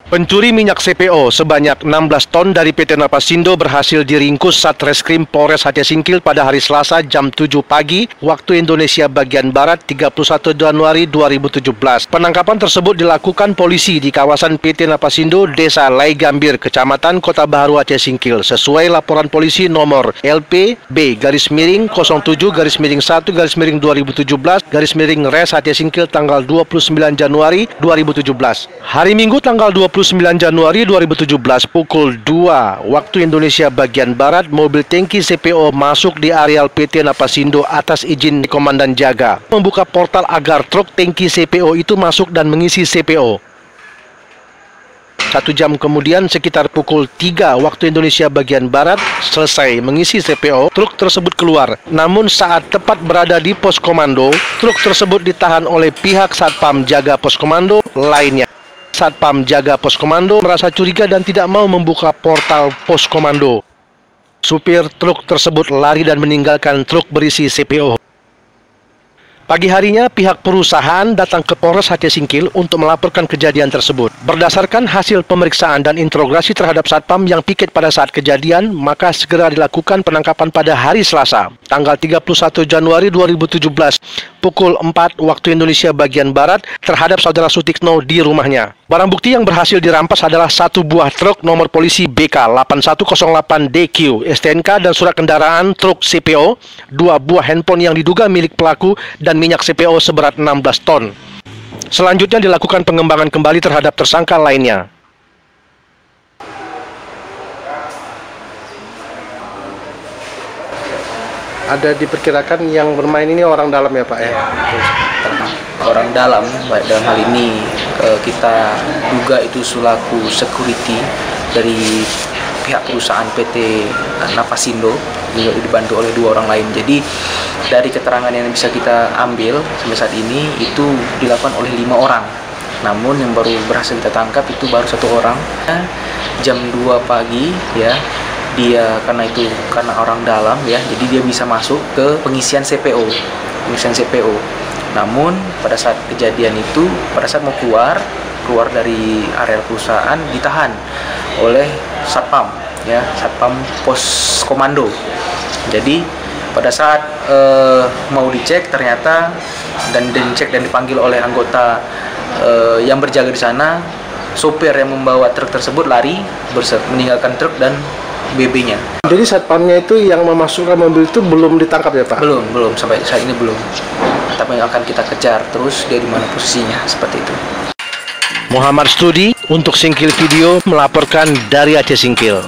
Pencuri minyak CPO sebanyak 16 ton dari PT Napasindo berhasil diringkus Satreskrim Polres Aceh Singkil pada hari Selasa jam 7 pagi waktu Indonesia bagian Barat 31 Januari 2017. Penangkapan tersebut dilakukan polisi di kawasan PT Napasindo, Desa Laigambir, Kecamatan Kota Baharu Aceh Singkil sesuai laporan polisi nomor LP-B-7-1-2017-Res Aceh Singkil tanggal 29 Januari 2017. Hari Minggu tanggal 29 Januari 2017 pukul 2 waktu Indonesia bagian Barat, mobil tangki CPO masuk di areal PT Napasindo atas izin Komandan Jaga, membuka portal agar truk tangki CPO itu masuk dan mengisi CPO. 1 jam kemudian sekitar pukul 3 waktu Indonesia bagian Barat, selesai mengisi CPO, truk tersebut keluar. Namun saat tepat berada di pos komando, truk tersebut ditahan oleh pihak Satpam Jaga Pos Komando lainnya. Satpam Jaga Pos Komando merasa curiga dan tidak mau membuka portal pos komando. Supir truk tersebut lari dan meninggalkan truk berisi CPO. Pagi harinya, pihak perusahaan datang ke Polres Aceh Singkil untuk melaporkan kejadian tersebut. Berdasarkan hasil pemeriksaan dan interogasi terhadap Satpam yang piket pada saat kejadian, maka segera dilakukan penangkapan pada hari Selasa, tanggal 31 Januari 2017, pukul 4 waktu Indonesia bagian Barat terhadap saudara Sutikno di rumahnya. Barang bukti yang berhasil dirampas adalah 1 buah truk nomor polisi BK 8108DQ, STNK dan surat kendaraan truk CPO, 2 buah handphone yang diduga milik pelaku, dan minyak CPO seberat 16 ton. Selanjutnya dilakukan pengembangan kembali terhadap tersangka lainnya. Ada diperkirakan yang bermain ini orang dalam ya Pak ya? Orang dalam, baik dalam hal ini kita duga itu selaku security dari pihak perusahaan PT Napasindo, juga dibantu oleh 2 orang lain. Jadi dari keterangan yang bisa kita ambil sampai saat ini itu dilakukan oleh 5 orang. Namun yang baru berhasil kita tangkap itu baru 1 orang. Jam 2 pagi ya, dia karena orang dalam ya, jadi dia bisa masuk ke pengisian CPO. Namun pada saat kejadian itu, pada saat mau keluar dari area perusahaan, ditahan oleh Satpam ya, Satpam Pos Komando. Jadi pada saat mau dicek ternyata dan dicek dan dipanggil oleh anggota yang berjaga di sana, sopir yang membawa truk tersebut lari meninggalkan truk dan BB-nya. Jadi satpamnya itu yang memasukkan mobil itu belum ditangkap ya Pak? Belum sampai saat ini belum. Tapi akan kita kejar terus dia di mana posisinya, seperti itu. Muhammad Studi untuk Singkil Video melaporkan dari Aceh Singkil.